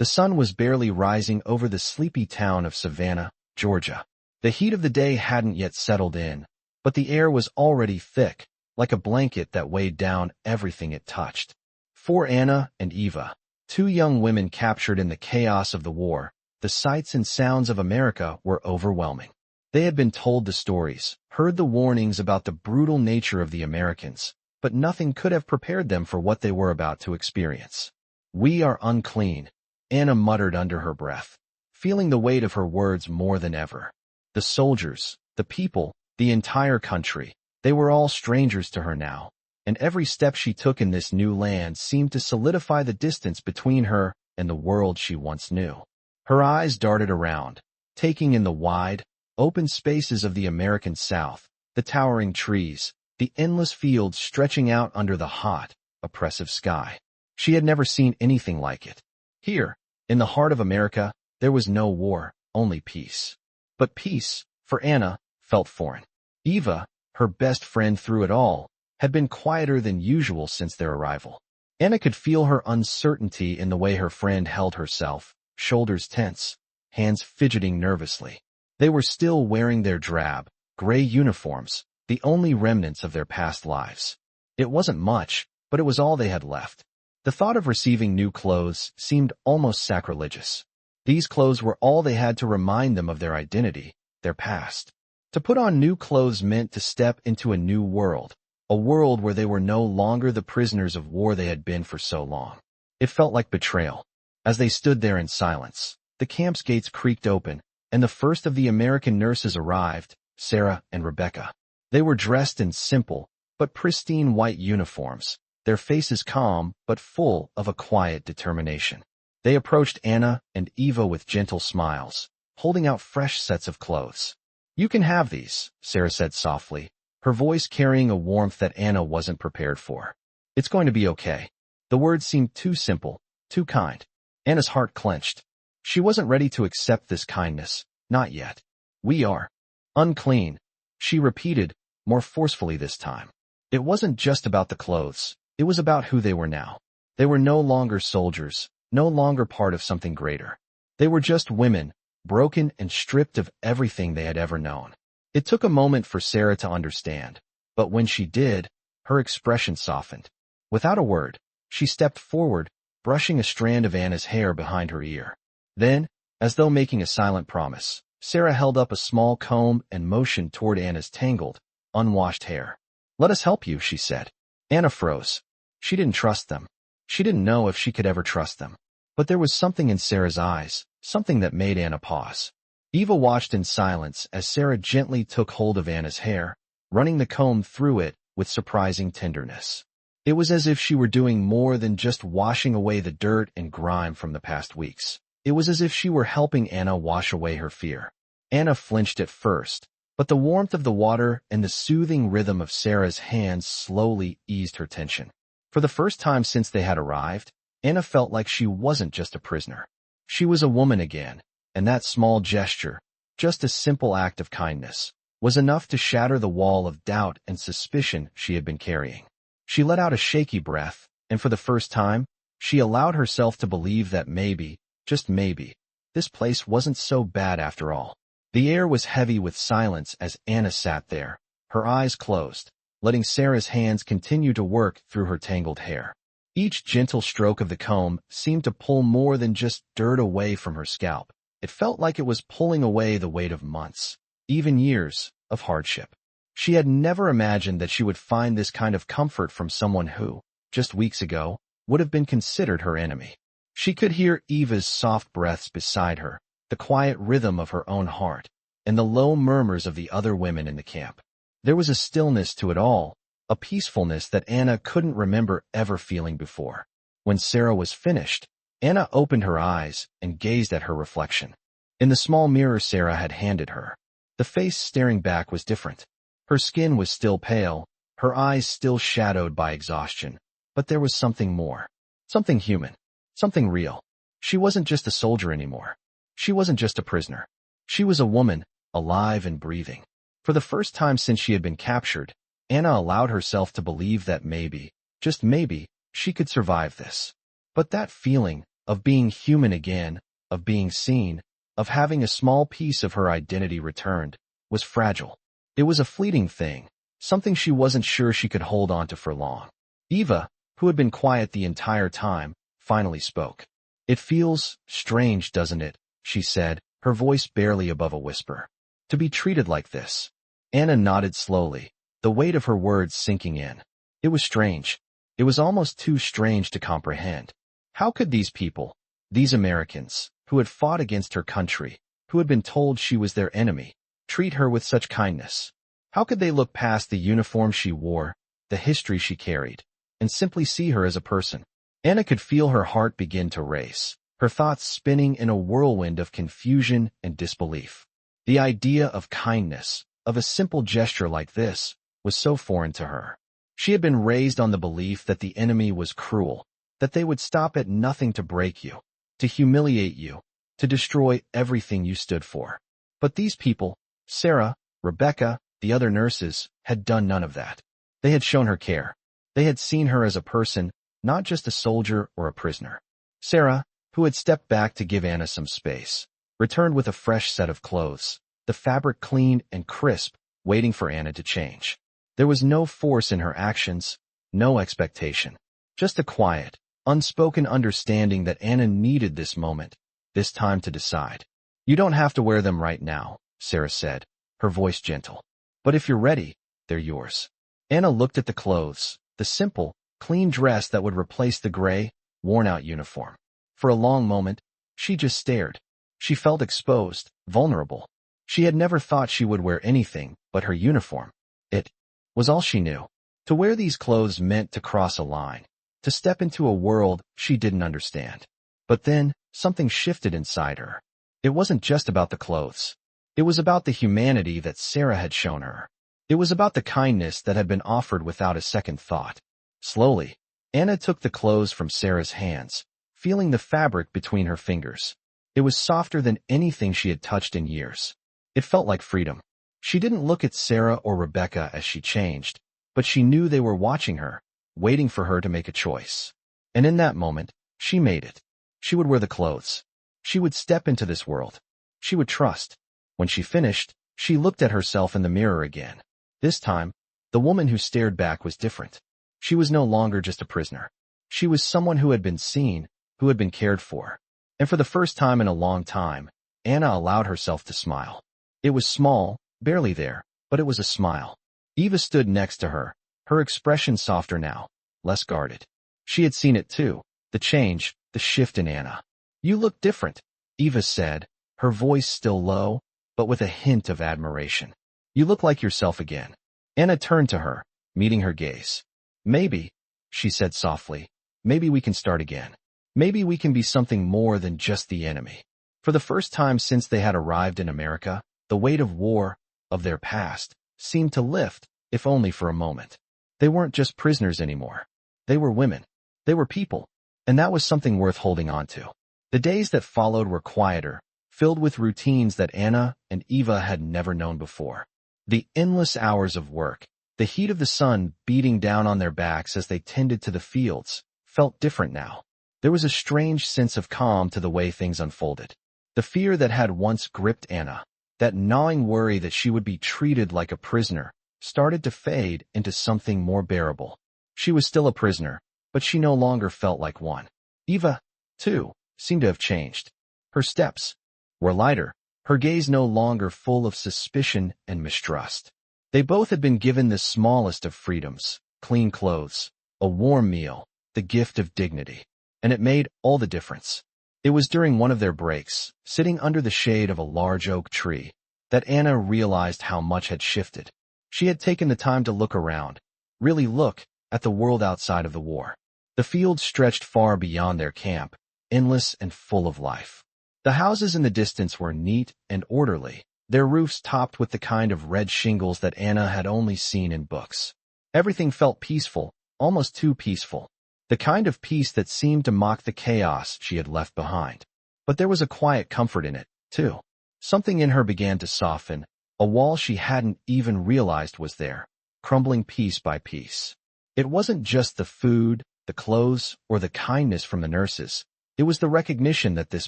The sun was barely rising over the sleepy town of Savannah, Georgia. The heat of the day hadn't yet settled in, but the air was already thick, like a blanket that weighed down everything it touched. For Anna and Eva, two young women captured in the chaos of the war, the sights and sounds of America were overwhelming. They had been told the stories, heard the warnings about the brutal nature of the Americans, but nothing could have prepared them for what they were about to experience. "We are unclean," Anna muttered under her breath, feeling the weight of her words more than ever. The soldiers, the people, the entire country, they were all strangers to her now, and every step she took in this new land seemed to solidify the distance between her and the world she once knew. Her eyes darted around, taking in the wide, open spaces of the American South, the towering trees, the endless fields stretching out under the hot, oppressive sky. She had never seen anything like it. Here, in the heart of America, there was no war, only peace. But peace, for Anna, felt foreign. Eva, her best friend through it all, had been quieter than usual since their arrival. Anna could feel her uncertainty in the way her friend held herself, shoulders tense, hands fidgeting nervously. They were still wearing their drab, gray uniforms, the only remnants of their past lives. It wasn't much, but it was all they had left. The thought of receiving new clothes seemed almost sacrilegious. These clothes were all they had to remind them of their identity, their past. To put on new clothes meant to step into a new world, a world where they were no longer the prisoners of war they had been for so long. It felt like betrayal. As they stood there in silence, the camp's gates creaked open, and the first of the American nurses arrived, Sarah and Rebecca. They were dressed in simple, but pristine white uniforms, their faces calm but full of a quiet determination. They approached Anna and Eva with gentle smiles, holding out fresh sets of clothes. "You can have these," Sarah said softly, her voice carrying a warmth that Anna wasn't prepared for. "It's going to be okay." The words seemed too simple, too kind. Anna's heart clenched. She wasn't ready to accept this kindness, not yet. "We are unclean," she repeated, more forcefully this time. It wasn't just about the clothes, it was about who they were now. They were no longer soldiers, no longer part of something greater. They were just women, broken and stripped of everything they had ever known. It took a moment for Sarah to understand, but when she did, her expression softened. Without a word, she stepped forward, brushing a strand of Anna's hair behind her ear. Then, as though making a silent promise, Sarah held up a small comb and motioned toward Anna's tangled, unwashed hair. "Let us help you," she said. Anna froze. She didn't trust them. She didn't know if she could ever trust them. But there was something in Sarah's eyes, something that made Anna pause. Eva watched in silence as Sarah gently took hold of Anna's hair, running the comb through it with surprising tenderness. It was as if she were doing more than just washing away the dirt and grime from the past weeks. It was as if she were helping Anna wash away her fear. Anna flinched at first, but the warmth of the water and the soothing rhythm of Sarah's hands slowly eased her tension. For the first time since they had arrived, Anna felt like she wasn't just a prisoner. She was a woman again, and that small gesture, just a simple act of kindness, was enough to shatter the wall of doubt and suspicion she had been carrying. She let out a shaky breath, and for the first time, she allowed herself to believe that maybe, just maybe, this place wasn't so bad after all. The air was heavy with silence as Anna sat there, her eyes closed, letting Sarah's hands continue to work through her tangled hair. Each gentle stroke of the comb seemed to pull more than just dirt away from her scalp. It felt like it was pulling away the weight of months, even years, of hardship. She had never imagined that she would find this kind of comfort from someone who, just weeks ago, would have been considered her enemy. She could hear Eva's soft breaths beside her, the quiet rhythm of her own heart, and the low murmurs of the other women in the camp. There was a stillness to it all, a peacefulness that Anna couldn't remember ever feeling before. When Sarah was finished, Anna opened her eyes and gazed at her reflection. In the small mirror Sarah had handed her, the face staring back was different. Her skin was still pale, her eyes still shadowed by exhaustion, but there was something more, something human, something real. She wasn't just a soldier anymore. She wasn't just a prisoner. She was a woman, alive and breathing. For the first time since she had been captured, Anna allowed herself to believe that maybe, just maybe, she could survive this. But that feeling, of being human again, of being seen, of having a small piece of her identity returned, was fragile. It was a fleeting thing, something she wasn't sure she could hold on to for long. Eva, who had been quiet the entire time, finally spoke. "It feels strange, doesn't it?" she said, her voice barely above a whisper. "To be treated like this." Anna nodded slowly, the weight of her words sinking in. It was strange. It was almost too strange to comprehend. How could these people, these Americans, who had fought against her country, who had been told she was their enemy, treat her with such kindness? How could they look past the uniform she wore, the history she carried, and simply see her as a person? Anna could feel her heart begin to race, her thoughts spinning in a whirlwind of confusion and disbelief. The idea of kindness, of a simple gesture like this, was so foreign to her. She had been raised on the belief that the enemy was cruel, that they would stop at nothing to break you, to humiliate you, to destroy everything you stood for. But these people, Sarah, Rebecca, the other nurses, had done none of that. They had shown her care. They had seen her as a person, not just a soldier or a prisoner. Sarah, who had stepped back to give Anna some space, returned with a fresh set of clothes, the fabric clean and crisp, waiting for Anna to change. There was no force in her actions, no expectation, just a quiet, unspoken understanding that Anna needed this moment, this time to decide. "You don't have to wear them right now," Sarah said, her voice gentle. "But if you're ready, they're yours." Anna looked at the clothes, the simple, clean dress that would replace the gray, worn-out uniform. For a long moment, she just stared. She felt exposed, vulnerable. She had never thought she would wear anything but her uniform. It was all she knew. To wear these clothes meant to cross a line, to step into a world she didn't understand. But then, something shifted inside her. It wasn't just about the clothes. It was about the humanity that Sarah had shown her. It was about the kindness that had been offered without a second thought. Slowly, Anna took the clothes from Sarah's hands, feeling the fabric between her fingers. It was softer than anything she had touched in years. It felt like freedom. She didn't look at Sarah or Rebecca as she changed, but she knew they were watching her, waiting for her to make a choice. And in that moment, she made it. She would wear the clothes. She would step into this world. She would trust. When she finished, she looked at herself in the mirror again. This time, the woman who stared back was different. She was no longer just a prisoner. She was someone who had been seen, who had been cared for. And for the first time in a long time, Anna allowed herself to smile. It was small, barely there, but it was a smile. Eva stood next to her, her expression softer now, less guarded. She had seen it too, the change, the shift in Anna. "You look different," Eva said, her voice still low, but with a hint of admiration. "You look like yourself again." Anna turned to her, meeting her gaze. "Maybe," she said softly, "maybe we can start again. Maybe we can be something more than just the enemy." For the first time since they had arrived in America, the weight of war, of their past, seemed to lift, if only for a moment. They weren't just prisoners anymore. They were women. They were people. And that was something worth holding on to. The days that followed were quieter, filled with routines that Anna and Eva had never known before. The endless hours of work, the heat of the sun beating down on their backs as they tended to the fields, felt different now. There was a strange sense of calm to the way things unfolded. The fear that had once gripped Anna, that gnawing worry that she would be treated like a prisoner, started to fade into something more bearable. She was still a prisoner, but she no longer felt like one. Eva, too, seemed to have changed. Her steps were lighter, her gaze no longer full of suspicion and mistrust. They both had been given the smallest of freedoms, clean clothes, a warm meal, the gift of dignity. And it made all the difference. It was during one of their breaks, sitting under the shade of a large oak tree, that Anna realized how much had shifted. She had taken the time to look around, really look at the world outside of the war. The fields stretched far beyond their camp, endless and full of life. The houses in the distance were neat and orderly, their roofs topped with the kind of red shingles that Anna had only seen in books. Everything felt peaceful, almost too peaceful. The kind of peace that seemed to mock the chaos she had left behind. But there was a quiet comfort in it, too. Something in her began to soften, a wall she hadn't even realized was there, crumbling piece by piece. It wasn't just the food, the clothes, or the kindness from the nurses. It was the recognition that this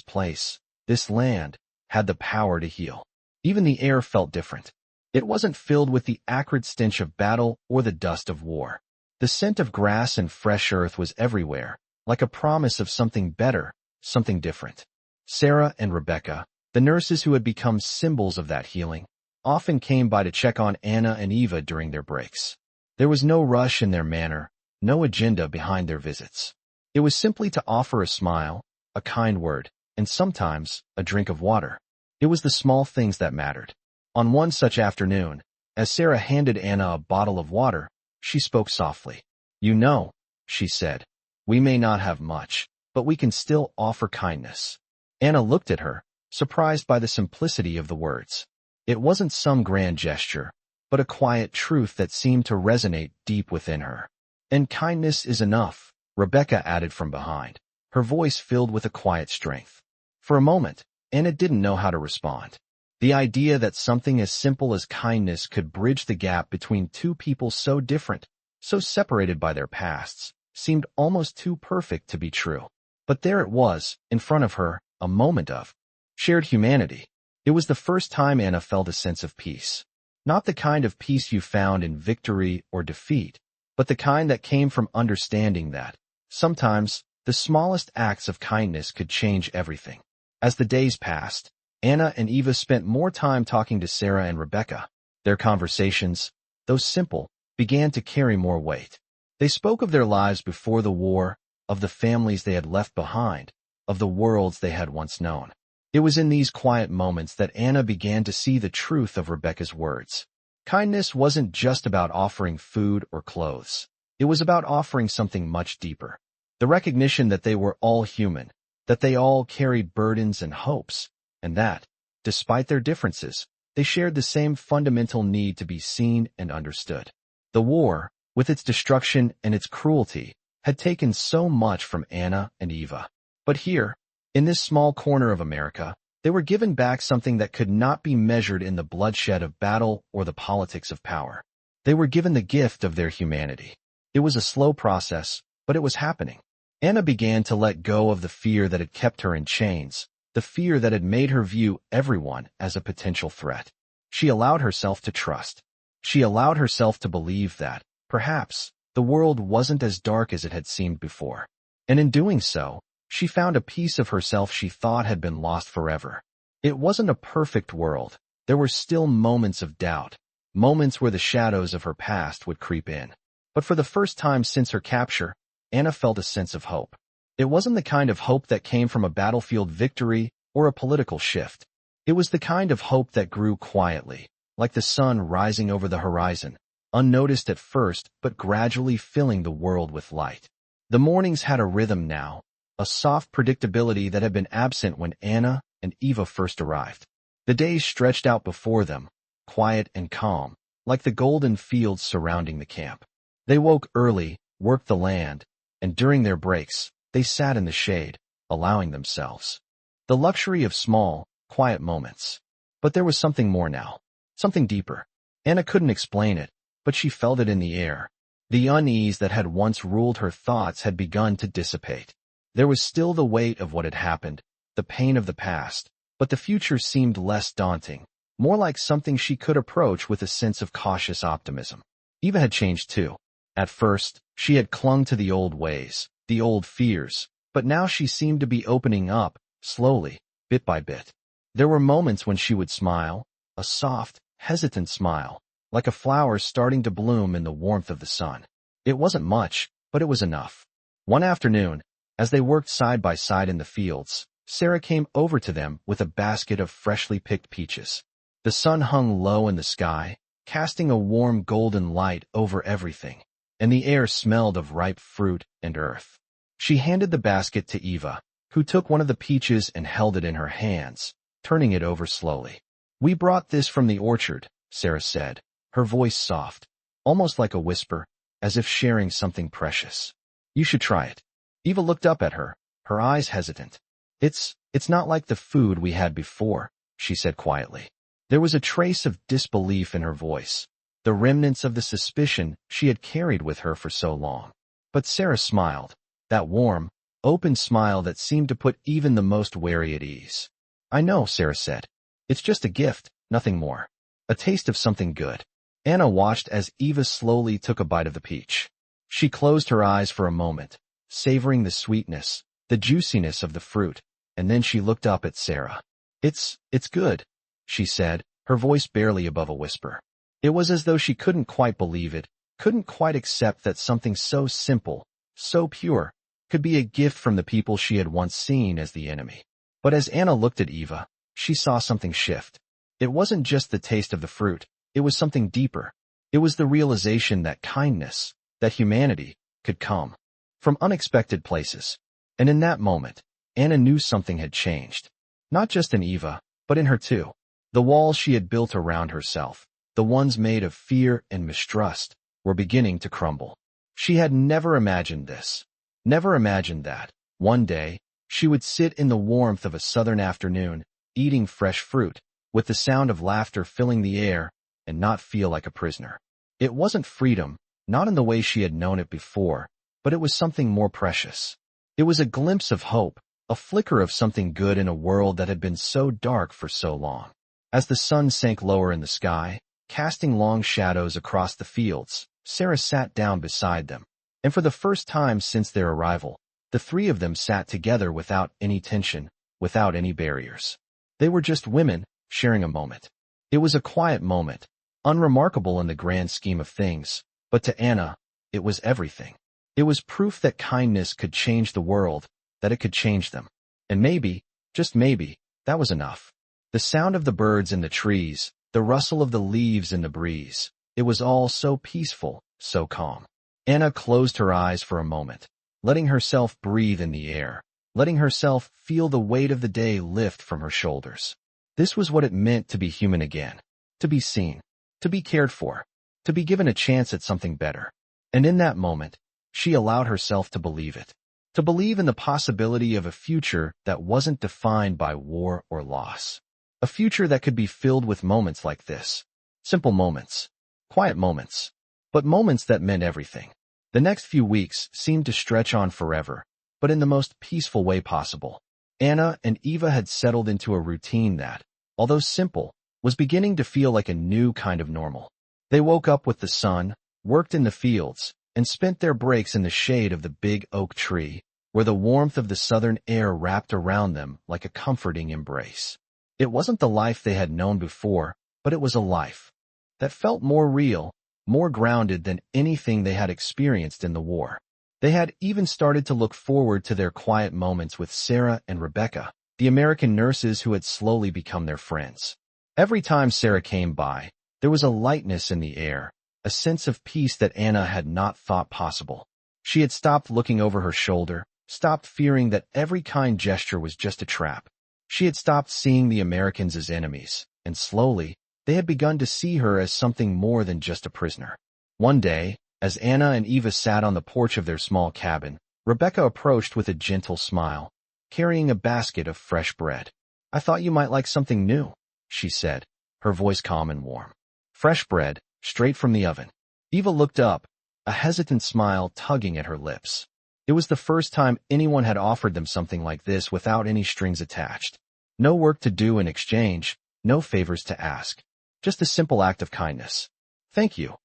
place, this land, had the power to heal. Even the air felt different. It wasn't filled with the acrid stench of battle or the dust of war. The scent of grass and fresh earth was everywhere, like a promise of something better, something different. Sarah and Rebecca, the nurses who had become symbols of that healing, often came by to check on Anna and Eva during their breaks. There was no rush in their manner, no agenda behind their visits. It was simply to offer a smile, a kind word, and sometimes a drink of water. It was the small things that mattered. On one such afternoon, as Sarah handed Anna a bottle of water, she spoke softly. "You know," she said, "we may not have much, but we can still offer kindness." Anna looked at her, surprised by the simplicity of the words. It wasn't some grand gesture, but a quiet truth that seemed to resonate deep within her. "And kindness is enough," Rebecca added from behind, her voice filled with a quiet strength. For a moment, Anna didn't know how to respond. The idea that something as simple as kindness could bridge the gap between two people so different, so separated by their pasts, seemed almost too perfect to be true. But there it was, in front of her, a moment of shared humanity. It was the first time Anna felt a sense of peace. Not the kind of peace you found in victory or defeat, but the kind that came from understanding that, sometimes, the smallest acts of kindness could change everything. As the days passed, Anna and Eva spent more time talking to Sarah and Rebecca. Their conversations, though simple, began to carry more weight. They spoke of their lives before the war, of the families they had left behind, of the worlds they had once known. It was in these quiet moments that Anna began to see the truth of Rebecca's words. Kindness wasn't just about offering food or clothes. It was about offering something much deeper. The recognition that they were all human, that they all carried burdens and hopes, and that, despite their differences, they shared the same fundamental need to be seen and understood. The war, with its destruction and its cruelty, had taken so much from Anna and Eva. But here, in this small corner of America, they were given back something that could not be measured in the bloodshed of battle or the politics of power. They were given the gift of their humanity. It was a slow process, but it was happening. Anna began to let go of the fear that had kept her in chains, the fear that had made her view everyone as a potential threat. She allowed herself to trust. She allowed herself to believe that, perhaps, the world wasn't as dark as it had seemed before. And in doing so, she found a piece of herself she thought had been lost forever. It wasn't a perfect world. There were still moments of doubt, moments where the shadows of her past would creep in. But for the first time since her capture, Anna felt a sense of hope. It wasn't the kind of hope that came from a battlefield victory or a political shift. It was the kind of hope that grew quietly, like the sun rising over the horizon, unnoticed at first but gradually filling the world with light. The mornings had a rhythm now, a soft predictability that had been absent when Anna and Eva first arrived. The days stretched out before them, quiet and calm, like the golden fields surrounding the camp. They woke early, worked the land, and during their breaks, they sat in the shade, allowing themselves the luxury of small, quiet moments. But there was something more now, something deeper. Anna couldn't explain it, but she felt it in the air. The unease that had once ruled her thoughts had begun to dissipate. There was still the weight of what had happened, the pain of the past, but the future seemed less daunting, more like something she could approach with a sense of cautious optimism. Eva had changed too. At first, she had clung to the old ways, the old fears, but now she seemed to be opening up, slowly, bit by bit. There were moments when she would smile, a soft, hesitant smile, like a flower starting to bloom in the warmth of the sun. It wasn't much, but it was enough. One afternoon, as they worked side by side in the fields, Sarah came over to them with a basket of freshly picked peaches. The sun hung low in the sky, casting a warm golden light over everything, and the air smelled of ripe fruit and earth. She handed the basket to Eva, who took one of the peaches and held it in her hands, turning it over slowly. "We brought this from the orchard," Sarah said, her voice soft, almost like a whisper, as if sharing something precious. "You should try it." Eva looked up at her, her eyes hesitant. It's not like the food we had before," she said quietly. There was a trace of disbelief in her voice, the remnants of the suspicion she had carried with her for so long. But Sarah smiled, that warm, open smile that seemed to put even the most wary at ease. I know, Sarah said. It's just a gift, nothing more. A taste of something good. Anna watched as Eva slowly took a bite of the peach. She closed her eyes for a moment, savoring the sweetness, the juiciness of the fruit, and then she looked up at Sarah. It's good, she said, her voice barely above a whisper. It was as though she couldn't quite believe it, couldn't quite accept that something so simple, so pure, could be a gift from the people she had once seen as the enemy. But as Anna looked at Eva, she saw something shift. It wasn't just the taste of the fruit, it was something deeper. It was the realization that kindness, that humanity, could come from unexpected places. And in that moment, Anna knew something had changed. Not just in Eva, but in her too. The walls she had built around herself, the ones made of fear and mistrust, were beginning to crumble. She had never imagined this. Never imagined that, one day, she would sit in the warmth of a southern afternoon, eating fresh fruit, with the sound of laughter filling the air, and not feel like a prisoner. It wasn't freedom, not in the way she had known it before, but it was something more precious. It was a glimpse of hope, a flicker of something good in a world that had been so dark for so long. As the sun sank lower in the sky, casting long shadows across the fields, Sarah sat down beside them. And for the first time since their arrival, the three of them sat together without any tension, without any barriers. They were just women, sharing a moment. It was a quiet moment, unremarkable in the grand scheme of things, but to Anna, it was everything. It was proof that kindness could change the world, that it could change them. And maybe, just maybe, that was enough. The sound of the birds in the trees, the rustle of the leaves in the breeze, it was all so peaceful, so calm. Anna closed her eyes for a moment, letting herself breathe in the air, letting herself feel the weight of the day lift from her shoulders. This was what it meant to be human again, to be seen, to be cared for, to be given a chance at something better. And in that moment, she allowed herself to believe it, to believe in the possibility of a future that wasn't defined by war or loss. A future that could be filled with moments like this. Simple moments, quiet moments, but moments that meant everything. The next few weeks seemed to stretch on forever, but in the most peaceful way possible. Anna and Eva had settled into a routine that, although simple, was beginning to feel like a new kind of normal. They woke up with the sun, worked in the fields, and spent their breaks in the shade of the big oak tree, where the warmth of the southern air wrapped around them like a comforting embrace. It wasn't the life they had known before, but it was a life that felt more real, more grounded than anything they had experienced in the war. They had even started to look forward to their quiet moments with Sarah and Rebecca, the American nurses who had slowly become their friends. Every time Sarah came by, there was a lightness in the air, a sense of peace that Anna had not thought possible. She had stopped looking over her shoulder, stopped fearing that every kind gesture was just a trap. She had stopped seeing the Americans as enemies, and slowly, they had begun to see her as something more than just a prisoner. One day, as Anna and Eva sat on the porch of their small cabin, Rebecca approached with a gentle smile, carrying a basket of fresh bread. "I thought you might like something new," she said, her voice calm and warm. Fresh bread, straight from the oven. Eva looked up, a hesitant smile tugging at her lips. It was the first time anyone had offered them something like this without any strings attached. No work to do in exchange, no favors to ask. Just a simple act of kindness. "Thank you,"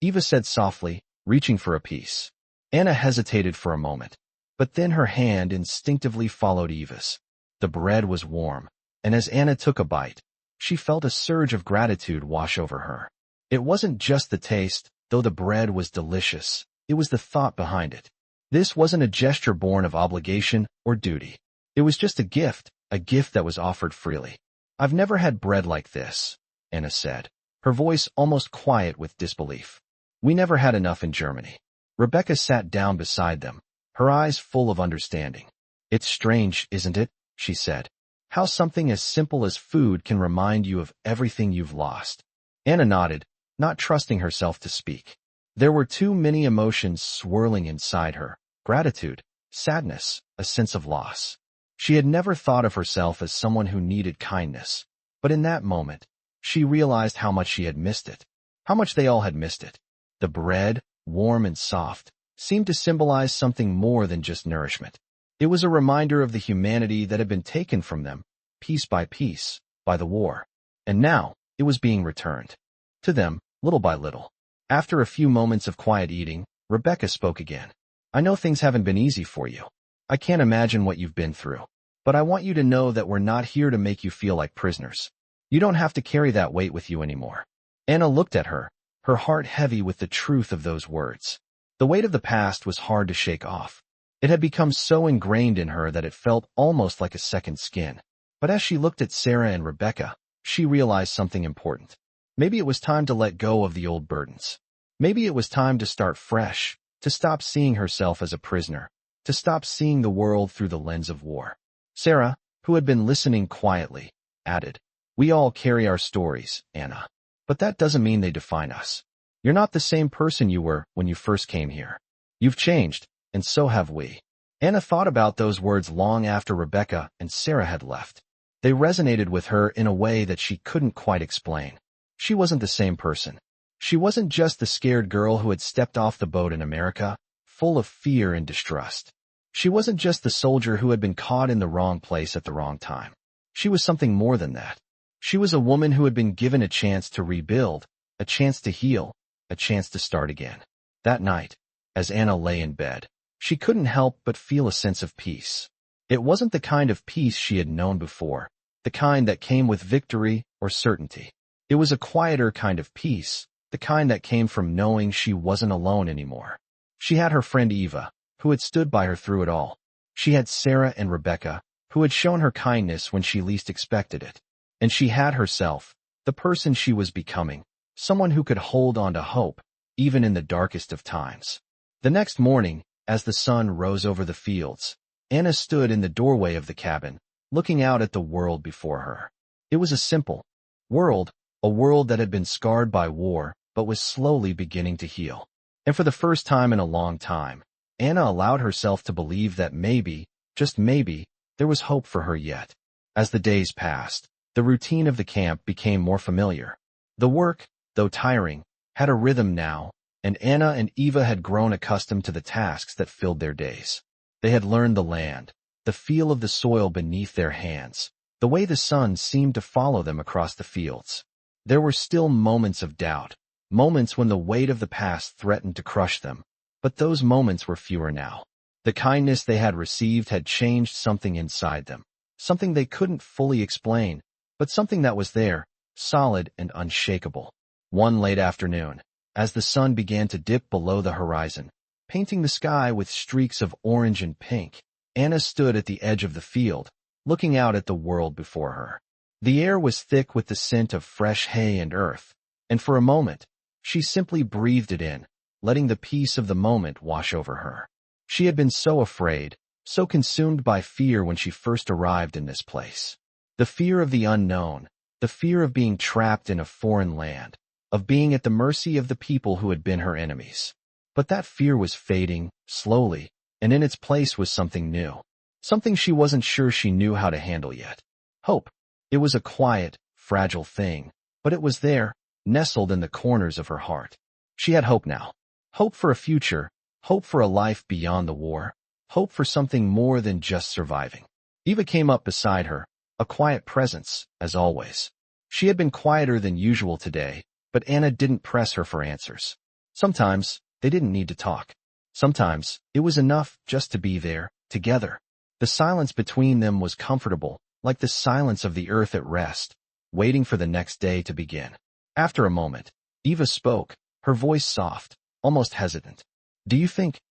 Eva said softly, reaching for a piece. Anna hesitated for a moment, but then her hand instinctively followed Eva's. The bread was warm, and as Anna took a bite, she felt a surge of gratitude wash over her. It wasn't just the taste, though the bread was delicious, it was the thought behind it. This wasn't a gesture born of obligation or duty. It was just a gift that was offered freely. "I've never had bread like this," Anna said, her voice almost quiet with disbelief. "We never had enough in Germany." Rebecca sat down beside them, her eyes full of understanding. "It's strange, isn't it?" she said. "How something as simple as food can remind you of everything you've lost." Anna nodded, not trusting herself to speak. There were too many emotions swirling inside her: gratitude, sadness, a sense of loss. She had never thought of herself as someone who needed kindness, but in that moment, she realized how much she had missed it, how much they all had missed it. The bread, warm and soft, seemed to symbolize something more than just nourishment. It was a reminder of the humanity that had been taken from them, piece by piece, by the war. And now, it was being returned to them, little by little. After a few moments of quiet eating, Rebecca spoke again. I know things haven't been easy for you. I can't imagine what you've been through. But I want you to know that we're not here to make you feel like prisoners. You don't have to carry that weight with you anymore. Anna looked at her, her heart heavy with the truth of those words. The weight of the past was hard to shake off. It had become so ingrained in her that it felt almost like a second skin. But as she looked at Sarah and Rebecca, she realized something important. Maybe it was time to let go of the old burdens. Maybe it was time to start fresh, to stop seeing herself as a prisoner, to stop seeing the world through the lens of war. Sarah, who had been listening quietly, added, We all carry our stories, Anna. But that doesn't mean they define us. You're not the same person you were when you first came here. You've changed, and so have we. Anna thought about those words long after Rebecca and Sarah had left. They resonated with her in a way that she couldn't quite explain. She wasn't the same person. She wasn't just the scared girl who had stepped off the boat in America, full of fear and distrust. She wasn't just the soldier who had been caught in the wrong place at the wrong time. She was something more than that. She was a woman who had been given a chance to rebuild, a chance to heal, a chance to start again. That night, as Anna lay in bed, she couldn't help but feel a sense of peace. It wasn't the kind of peace she had known before, the kind that came with victory or certainty. It was a quieter kind of peace, the kind that came from knowing she wasn't alone anymore. She had her friend Eva, who had stood by her through it all. She had Sarah and Rebecca, who had shown her kindness when she least expected it. And she had herself, the person she was becoming, someone who could hold on to hope, even in the darkest of times. The next morning, as the sun rose over the fields, Anna stood in the doorway of the cabin, looking out at the world before her. It was a simple world, a world that had been scarred by war, but was slowly beginning to heal. And for the first time in a long time, Anna allowed herself to believe that maybe, just maybe, there was hope for her yet. As the days passed, the routine of the camp became more familiar. The work, though tiring, had a rhythm now, and Anna and Eva had grown accustomed to the tasks that filled their days. They had learned the land, the feel of the soil beneath their hands, the way the sun seemed to follow them across the fields. There were still moments of doubt, moments when the weight of the past threatened to crush them, but those moments were fewer now. The kindness they had received had changed something inside them, something they couldn't fully explain, but something that was there, solid and unshakable. One late afternoon, as the sun began to dip below the horizon, painting the sky with streaks of orange and pink, Anna stood at the edge of the field, looking out at the world before her. The air was thick with the scent of fresh hay and earth, and for a moment, she simply breathed it in, letting the peace of the moment wash over her. She had been so afraid, so consumed by fear when she first arrived in this place. The fear of the unknown, the fear of being trapped in a foreign land, of being at the mercy of the people who had been her enemies. But that fear was fading, slowly, and in its place was something new. Something she wasn't sure she knew how to handle yet. Hope. It was a quiet, fragile thing, but it was there, nestled in the corners of her heart. She had hope now. Hope for a future, hope for a life beyond the war, hope for something more than just surviving. Eva came up beside her, a quiet presence, as always. She had been quieter than usual today, but Anna didn't press her for answers. Sometimes, they didn't need to talk. Sometimes, it was enough just to be there, together. The silence between them was comfortable, like the silence of the earth at rest, waiting for the next day to begin. After a moment, Eva spoke, her voice soft, almost hesitant. Do you think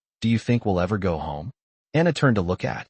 we'll ever go home? Anna turned to look at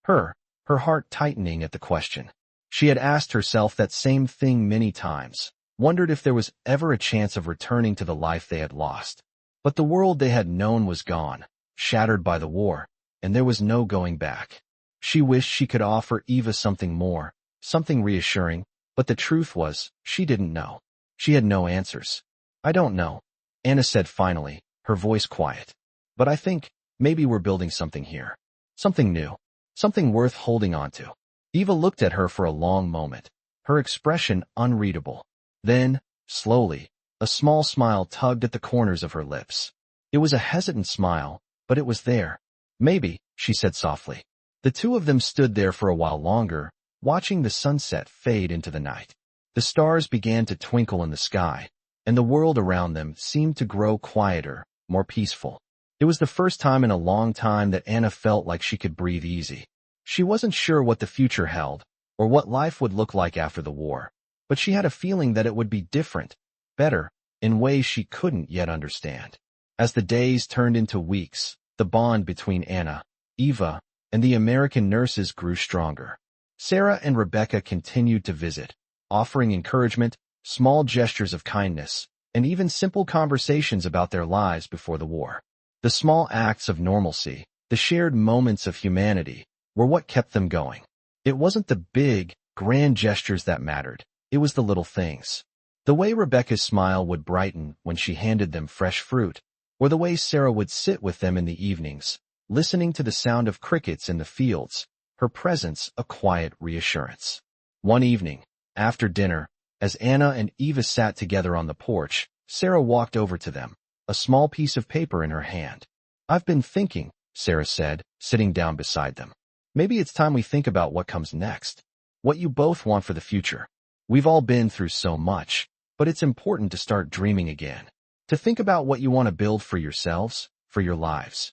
her heart tightening at the question. She had asked herself that same thing many times, wondered if there was ever a chance of returning to the life they had lost. But the world they had known was gone, shattered by the war, and there was no going back. She wished she could offer Eva something more, something reassuring, but the truth was, she didn't know. She had no answers. I don't know, Anna said finally, her voice quiet. But I think, maybe we're building something here. Something new. Something worth holding on to. Eva looked at her for a long moment, her expression unreadable. Then, slowly, a small smile tugged at the corners of her lips. It was a hesitant smile, but it was there. Maybe, she said softly. The two of them stood there for a while longer, watching the sunset fade into the night. The stars began to twinkle in the sky, and the world around them seemed to grow quieter, more peaceful. It was the first time in a long time that Anna felt like she could breathe easy. She wasn't sure what the future held, or what life would look like after the war, but she had a feeling that it would be different, better, in ways she couldn't yet understand. As the days turned into weeks, the bond between Anna, Eva, and the American nurses grew stronger. Sarah and Rebecca continued to visit, offering encouragement, small gestures of kindness, and even simple conversations about their lives before the war. The small acts of normalcy, the shared moments of humanity, were what kept them going. It wasn't the big, grand gestures that mattered. It was the little things. The way Rebecca's smile would brighten when she handed them fresh fruit, or the way Sarah would sit with them in the evenings, listening to the sound of crickets in the fields, her presence a quiet reassurance. One evening, after dinner, as Anna and Eva sat together on the porch, Sarah walked over to them, a small piece of paper in her hand. "I've been thinking," Sarah said, sitting down beside them. "Maybe it's time we think about what comes next. What you both want for the future. We've all been through so much, but it's important to start dreaming again. To think about what you want to build for yourselves, for your lives."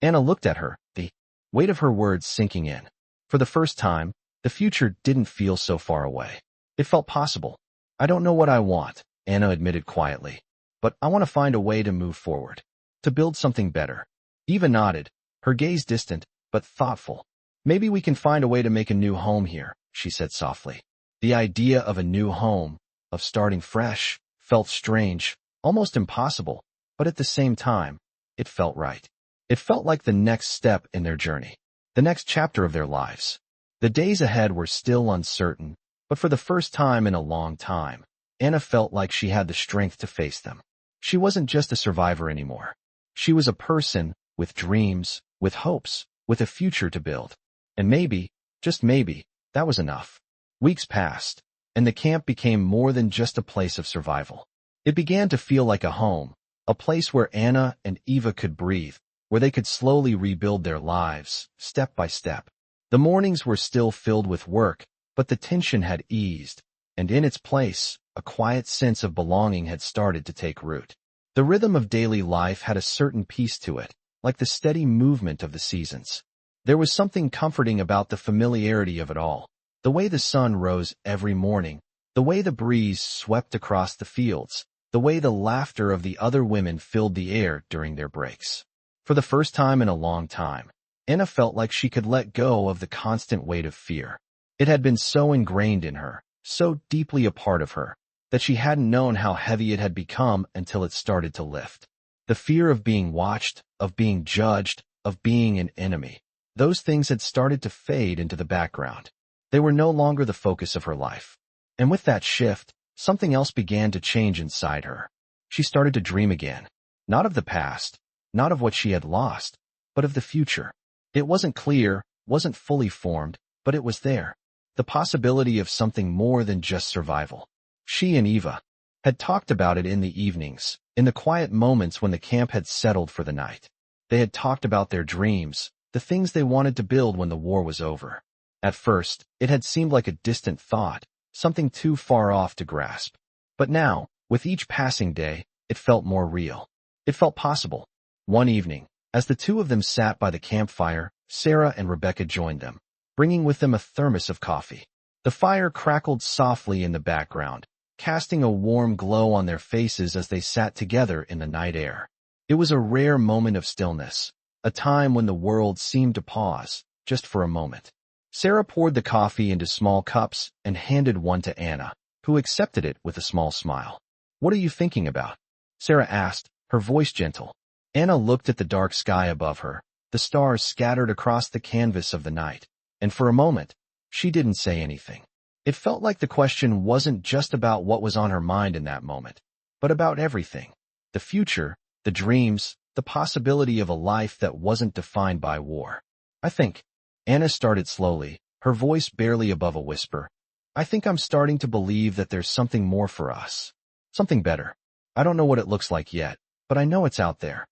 Anna looked at her, the weight of her words sinking in. For the first time, the future didn't feel so far away. It felt possible. "I don't know what I want," Anna admitted quietly, "but I want to find a way to move forward, to build something better." Eva nodded, her gaze distant, but thoughtful. "Maybe we can find a way to make a new home here," she said softly. The idea of a new home, of starting fresh, felt strange, almost impossible, but at the same time, it felt right. It felt like the next step in their journey, the next chapter of their lives. The days ahead were still uncertain, but for the first time in a long time, Anna felt like she had the strength to face them. She wasn't just a survivor anymore. She was a person with dreams, with hopes, with a future to build. And maybe, just maybe, that was enough. Weeks passed, and the camp became more than just a place of survival. It began to feel like a home, a place where Anna and Eva could breathe, where they could slowly rebuild their lives, step by step. The mornings were still filled with work, but the tension had eased, and in its place, a quiet sense of belonging had started to take root. The rhythm of daily life had a certain peace to it, like the steady movement of the seasons. There was something comforting about the familiarity of it all, the way the sun rose every morning, the way the breeze swept across the fields, the way the laughter of the other women filled the air during their breaks. For the first time in a long time, Anna felt like she could let go of the constant weight of fear. It had been so ingrained in her, so deeply a part of her, that she hadn't known how heavy it had become until it started to lift. The fear of being watched, of being judged, of being an enemy. Those things had started to fade into the background. They were no longer the focus of her life. And with that shift, something else began to change inside her. She started to dream again. Not of the past, not of what she had lost, but of the future. It wasn't clear, wasn't fully formed, but it was there. The possibility of something more than just survival. She and Eva had talked about it in the evenings, in the quiet moments when the camp had settled for the night. They had talked about their dreams, the things they wanted to build when the war was over. At first, it had seemed like a distant thought, something too far off to grasp. But now, with each passing day, it felt more real. It felt possible. One evening, as the two of them sat by the campfire, Sarah and Rebecca joined them, bringing with them a thermos of coffee. The fire crackled softly in the background, casting a warm glow on their faces as they sat together in the night air. It was a rare moment of stillness, a time when the world seemed to pause, just for a moment. Sarah poured the coffee into small cups and handed one to Anna, who accepted it with a small smile. "What are you thinking about?" Sarah asked, her voice gentle. Anna looked at the dark sky above her, the stars scattered across the canvas of the night, and for a moment, she didn't say anything. It felt like the question wasn't just about what was on her mind in that moment, but about everything. The future, the dreams, the possibility of a life that wasn't defined by war. "I think," Anna started slowly, her voice barely above a whisper, "I think I'm starting to believe that there's something more for us. Something better. I don't know what it looks like yet, but I know it's out there."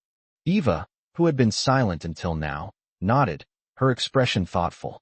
Eva, who had been silent until now, nodded, her expression thoughtful.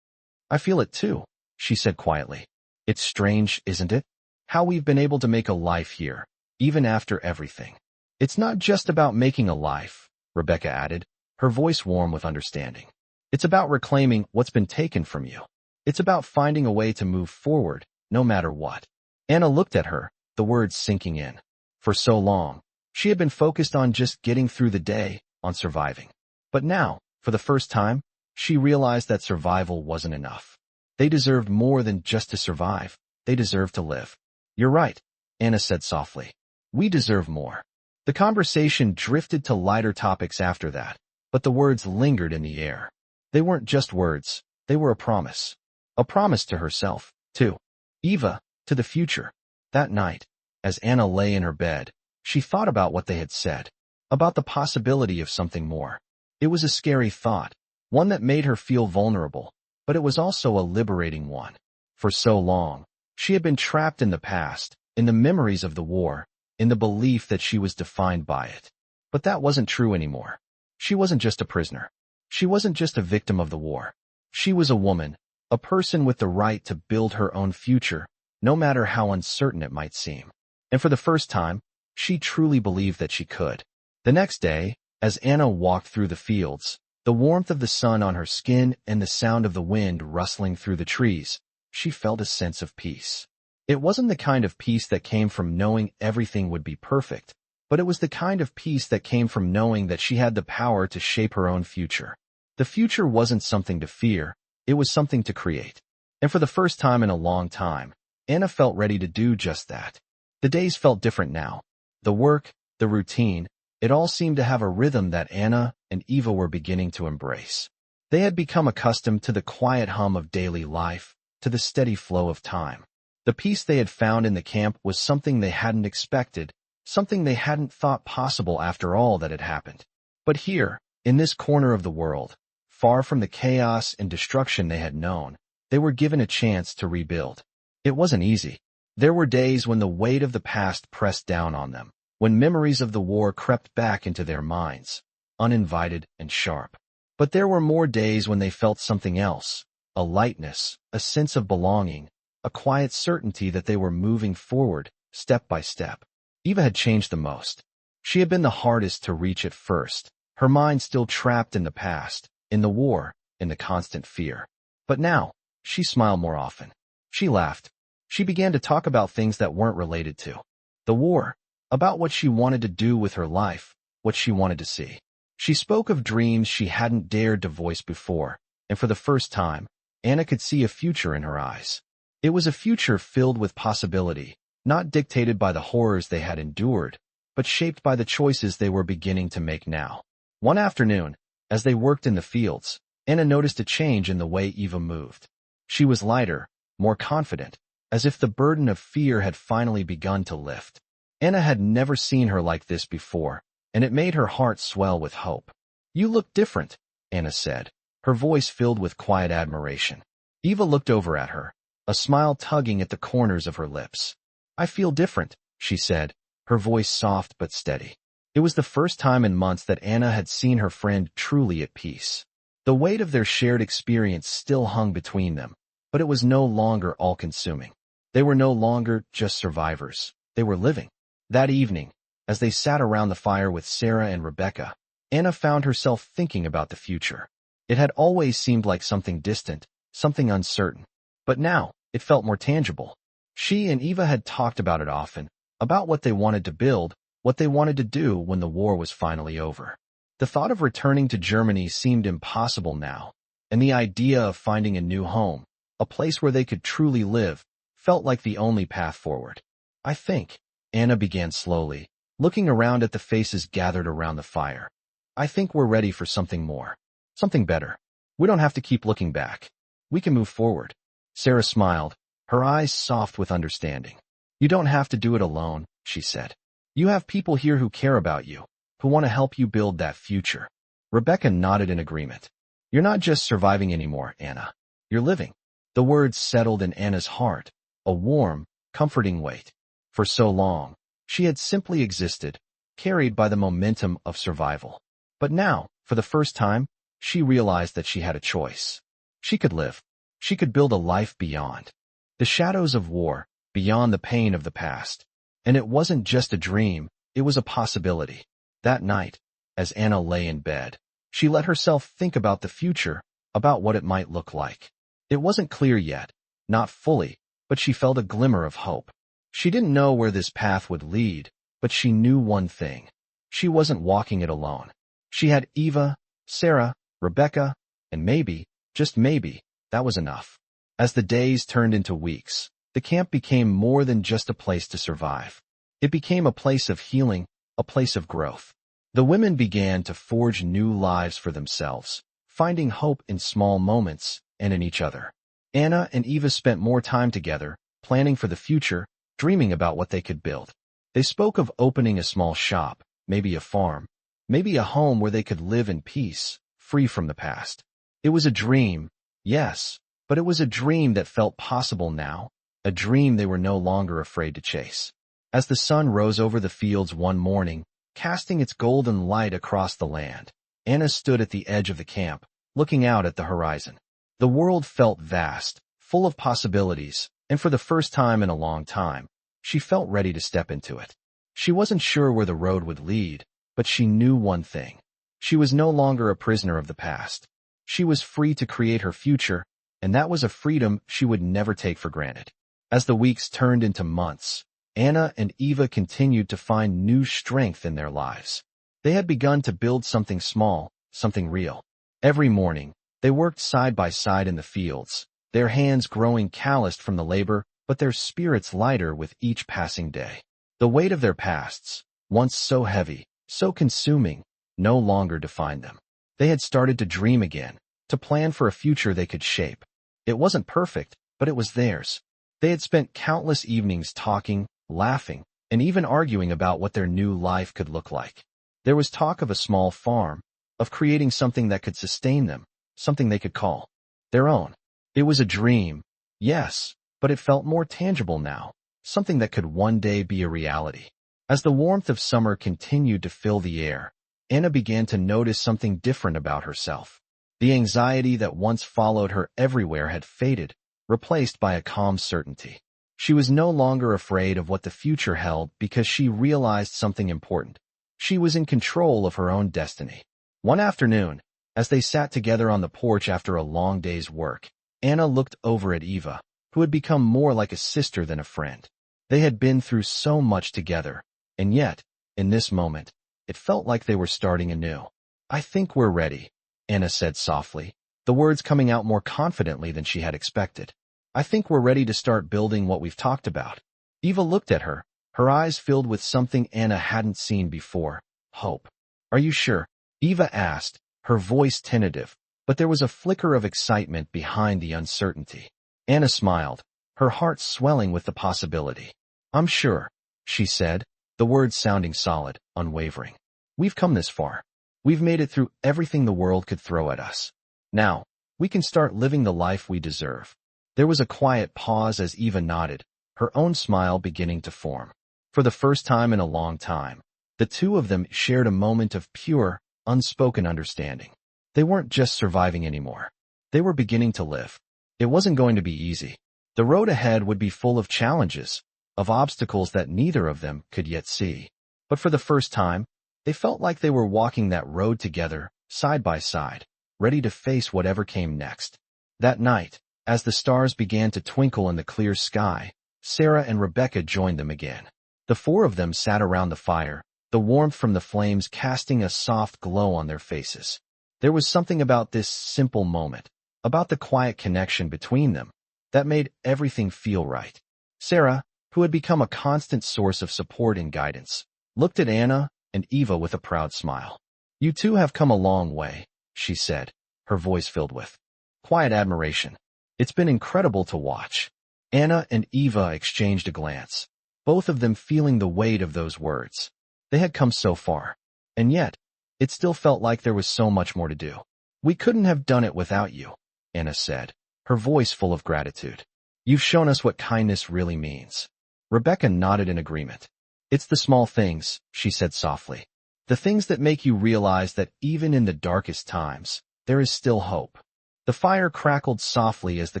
I feel it too, she said quietly. It's strange, isn't it? How we've been able to make a life here, even after everything. It's not just about making a life, Rebecca added, her voice warm with understanding. It's about reclaiming what's been taken from you. It's about finding a way to move forward, no matter what. Anna looked at her, the words sinking in. For so long, she had been focused on just getting through the day, on surviving. But now, for the first time, she realized that survival wasn't enough. They deserved more than just to survive. They deserved to live. You're right, Anna said softly. We deserve more. The conversation drifted to lighter topics after that, but the words lingered in the air. They weren't just words, they were a promise. A promise to herself, to Eva, to the future. That night, as Anna lay in her bed, she thought about what they had said, about the possibility of something more. It was a scary thought, one that made her feel vulnerable, but it was also a liberating one. For so long, she had been trapped in the past, in the memories of the war, in the belief that she was defined by it. But that wasn't true anymore. She wasn't just a prisoner. She wasn't just a victim of the war. She was a woman, a person with the right to build her own future, no matter how uncertain it might seem. And for the first time, she truly believed that she could. The next day, as Anna walked through the fields, the warmth of the sun on her skin and the sound of the wind rustling through the trees, she felt a sense of peace. It wasn't the kind of peace that came from knowing everything would be perfect, but it was the kind of peace that came from knowing that she had the power to shape her own future. The future wasn't something to fear, it was something to create. And for the first time in a long time, Anna felt ready to do just that. The days felt different now. The work, the routine, it all seemed to have a rhythm that Anna and Eva were beginning to embrace. They had become accustomed to the quiet hum of daily life, to the steady flow of time. The peace they had found in the camp was something they hadn't expected, something they hadn't thought possible after all that had happened. But here, in this corner of the world, far from the chaos and destruction they had known, they were given a chance to rebuild. It wasn't easy. There were days when the weight of the past pressed down on them, when memories of the war crept back into their minds, uninvited and sharp. But there were more days when they felt something else, a lightness, a sense of belonging, a quiet certainty that they were moving forward, step by step. Eva had changed the most. She had been the hardest to reach at first, her mind still trapped in the past, in the war, in the constant fear. But now, she smiled more often. She laughed. She began to talk about things that weren't related to the war, about what she wanted to do with her life, what she wanted to see. She spoke of dreams she hadn't dared to voice before, and for the first time, Anna could see a future in her eyes. It was a future filled with possibility, not dictated by the horrors they had endured, but shaped by the choices they were beginning to make now. One afternoon, as they worked in the fields, Anna noticed a change in the way Eva moved. She was lighter, more confident, as if the burden of fear had finally begun to lift. Anna had never seen her like this before, and it made her heart swell with hope. "You look different," Anna said, her voice filled with quiet admiration. Eva looked over at her, a smile tugging at the corners of her lips. "I feel different," she said, her voice soft but steady. It was the first time in months that Anna had seen her friend truly at peace. The weight of their shared experience still hung between them, but it was no longer all-consuming. They were no longer just survivors. They were living. That evening, as they sat around the fire with Sarah and Rebecca, Anna found herself thinking about the future. It had always seemed like something distant, something uncertain. But now, it felt more tangible. She and Eva had talked about it often, about what they wanted to build, what they wanted to do when the war was finally over. The thought of returning to Germany seemed impossible now, and the idea of finding a new home, a place where they could truly live, felt like the only path forward. "I think," Anna began slowly, looking around at the faces gathered around the fire. "I think we're ready for something more, something better. We don't have to keep looking back. We can move forward." Sarah smiled, her eyes soft with understanding. "You don't have to do it alone," she said. "You have people here who care about you, who want to help you build that future." Rebecca nodded in agreement. "You're not just surviving anymore, Anna. You're living." The words settled in Anna's heart, a warm, comforting weight. For so long, she had simply existed, carried by the momentum of survival. But now, for the first time, she realized that she had a choice. She could live. She could build a life beyond the shadows of war, beyond the pain of the past. And it wasn't just a dream, it was a possibility. That night, as Anna lay in bed, she let herself think about the future, about what it might look like. It wasn't clear yet, not fully, but she felt a glimmer of hope. She didn't know where this path would lead, but she knew one thing. She wasn't walking it alone. She had Eva, Sarah, Rebecca, and maybe, just maybe, that was enough. As the days turned into weeks, the camp became more than just a place to survive. It became a place of healing, a place of growth. The women began to forge new lives for themselves, finding hope in small moments and in each other. Anna and Eva spent more time together, planning for the future, dreaming about what they could build. They spoke of opening a small shop, maybe a farm, maybe a home where they could live in peace, free from the past. It was a dream, yes, but it was a dream that felt possible now, a dream they were no longer afraid to chase. As the sun rose over the fields one morning, casting its golden light across the land, Anna stood at the edge of the camp, looking out at the horizon. The world felt vast, full of possibilities, and for the first time in a long time, she felt ready to step into it. She wasn't sure where the road would lead, but she knew one thing. She was no longer a prisoner of the past. She was free to create her future, and that was a freedom she would never take for granted. As the weeks turned into months, Anna and Eva continued to find new strength in their lives. They had begun to build something small, something real. Every morning, they worked side by side in the fields, their hands growing calloused from the labor, but their spirits lighter with each passing day. The weight of their pasts, once so heavy, so consuming, no longer defined them. They had started to dream again, to plan for a future they could shape. It wasn't perfect, but it was theirs. They had spent countless evenings talking, laughing, and even arguing about what their new life could look like. There was talk of a small farm, of creating something that could sustain them, something they could call their own. It was a dream, yes, but it felt more tangible now, something that could one day be a reality. As the warmth of summer continued to fill the air, Anna began to notice something different about herself. The anxiety that once followed her everywhere had faded, replaced by a calm certainty. She was no longer afraid of what the future held because she realized something important. She was in control of her own destiny. One afternoon, as they sat together on the porch after a long day's work, Anna looked over at Eva, who had become more like a sister than a friend. They had been through so much together, and yet, in this moment, it felt like they were starting anew. "I think we're ready," Anna said softly, the words coming out more confidently than she had expected. "I think we're ready to start building what we've talked about." Eva looked at her, her eyes filled with something Anna hadn't seen before, hope. "Are you sure?" Eva asked, her voice tentative, but there was a flicker of excitement behind the uncertainty. Anna smiled, her heart swelling with the possibility. "I'm sure," she said, the words sounding solid, unwavering. "We've come this far. We've made it through everything the world could throw at us. Now, we can start living the life we deserve." There was a quiet pause as Eva nodded, her own smile beginning to form. For the first time in a long time, the two of them shared a moment of pure, unspoken understanding. They weren't just surviving anymore. They were beginning to live. It wasn't going to be easy. The road ahead would be full of challenges, of obstacles that neither of them could yet see. But for the first time, they felt like they were walking that road together, side by side, ready to face whatever came next. That night, as the stars began to twinkle in the clear sky, Sarah and Rebecca joined them again. The four of them sat around the fire, the warmth from the flames casting a soft glow on their faces. There was something about this simple moment, about the quiet connection between them, that made everything feel right. Sarah, who had become a constant source of support and guidance, looked at Anna and Eva with a proud smile. "You two have come a long way," she said, her voice filled with quiet admiration. "It's been incredible to watch." Anna and Eva exchanged a glance, both of them feeling the weight of those words. They had come so far, and yet, it still felt like there was so much more to do. "We couldn't have done it without you," Anna said, her voice full of gratitude. "You've shown us what kindness really means." Rebecca nodded in agreement. "It's the small things," she said softly. "The things that make you realize that even in the darkest times, there is still hope. The fire crackled softly as the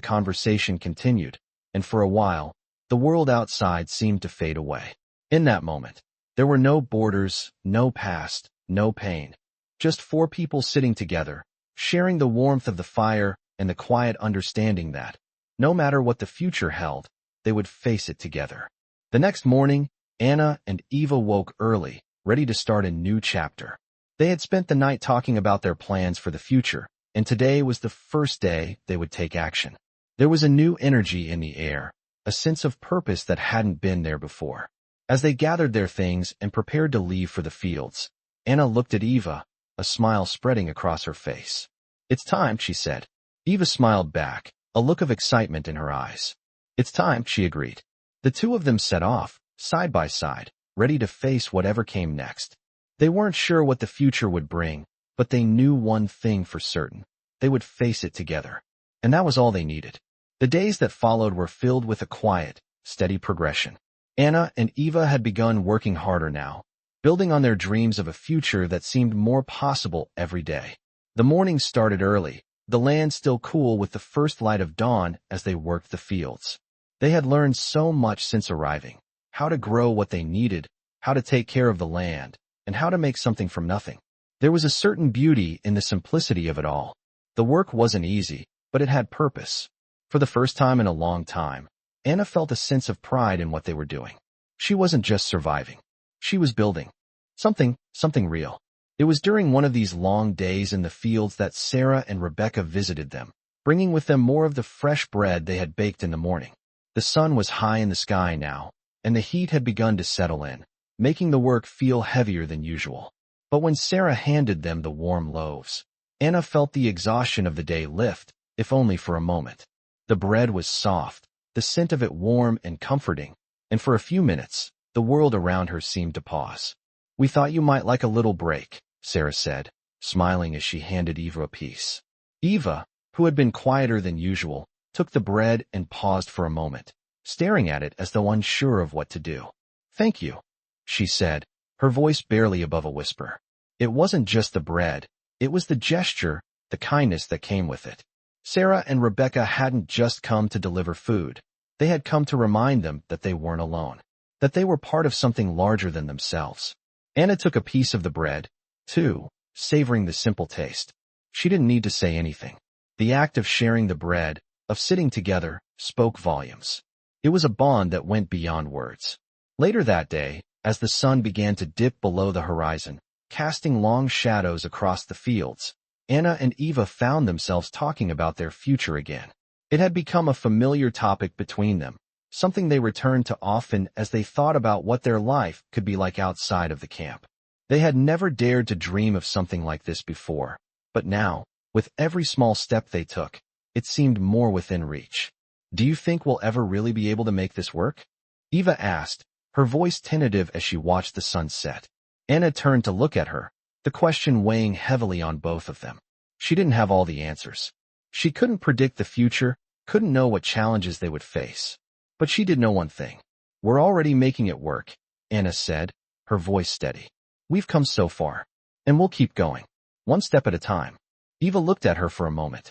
conversation continued, and for a while, the world outside seemed to fade away. In that moment, there were no borders, no past, no pain. Just four people sitting together, sharing the warmth of the fire and the quiet understanding that, no matter what the future held, they would face it together. The next morning, Anna and Eva woke early, ready to start a new chapter. They had spent the night talking about their plans for the future, and today was the first day they would take action. There was a new energy in the air, a sense of purpose that hadn't been there before. As they gathered their things and prepared to leave for the fields, Anna looked at Eva, a smile spreading across her face. "It's time," she said. Eva smiled back, a look of excitement in her eyes. "It's time," she agreed. The two of them set off, side by side, ready to face whatever came next. They weren't sure what the future would bring, but they knew one thing for certain. They would face it together. And that was all they needed. The days that followed were filled with a quiet, steady progression. Anna and Eva had begun working harder now, building on their dreams of a future that seemed more possible every day. The morning started early, the land still cool with the first light of dawn as they worked the fields. They had learned so much since arriving: how to grow what they needed, how to take care of the land, and how to make something from nothing. There was a certain beauty in the simplicity of it all. The work wasn't easy, but it had purpose. For the first time in a long time, Anna felt a sense of pride in what they were doing. She wasn't just surviving. She was building something real. It was during one of these long days in the fields that Sarah and Rebecca visited them, bringing with them more of the fresh bread they had baked in the morning. The sun was high in the sky now, and the heat had begun to settle in, making the work feel heavier than usual. But when Sarah handed them the warm loaves, Anna felt the exhaustion of the day lift, if only for a moment. The bread was soft, the scent of it warm and comforting, and for a few minutes, the world around her seemed to pause. "We thought you might like a little break," Sarah said, smiling as she handed Eva a piece. Eva, who had been quieter than usual, took the bread and paused for a moment, staring at it as though unsure of what to do. "Thank you," she said, her voice barely above a whisper. It wasn't just the bread, it was the gesture, the kindness that came with it. Sarah and Rebecca hadn't just come to deliver food. They had come to remind them that they weren't alone, that they were part of something larger than themselves. Anna took a piece of the bread, too, savoring the simple taste. She didn't need to say anything. The act of sharing the bread, of sitting together, spoke volumes. It was a bond that went beyond words. Later that day, as the sun began to dip below the horizon, casting long shadows across the fields, Anna and Eva found themselves talking about their future again. It had become a familiar topic between them, something they returned to often as they thought about what their life could be like outside of the camp. They had never dared to dream of something like this before, but now, with every small step they took, it seemed more within reach. "Do you think we'll ever really be able to make this work?" Eva asked, her voice tentative as she watched the sun set. Anna turned to look at her, the question weighing heavily on both of them. She didn't have all the answers. She couldn't predict the future, couldn't know what challenges they would face. But she did know one thing. "We're already making it work," Anna said, her voice steady. "We've come so far, and we'll keep going, one step at a time." Eva looked at her for a moment,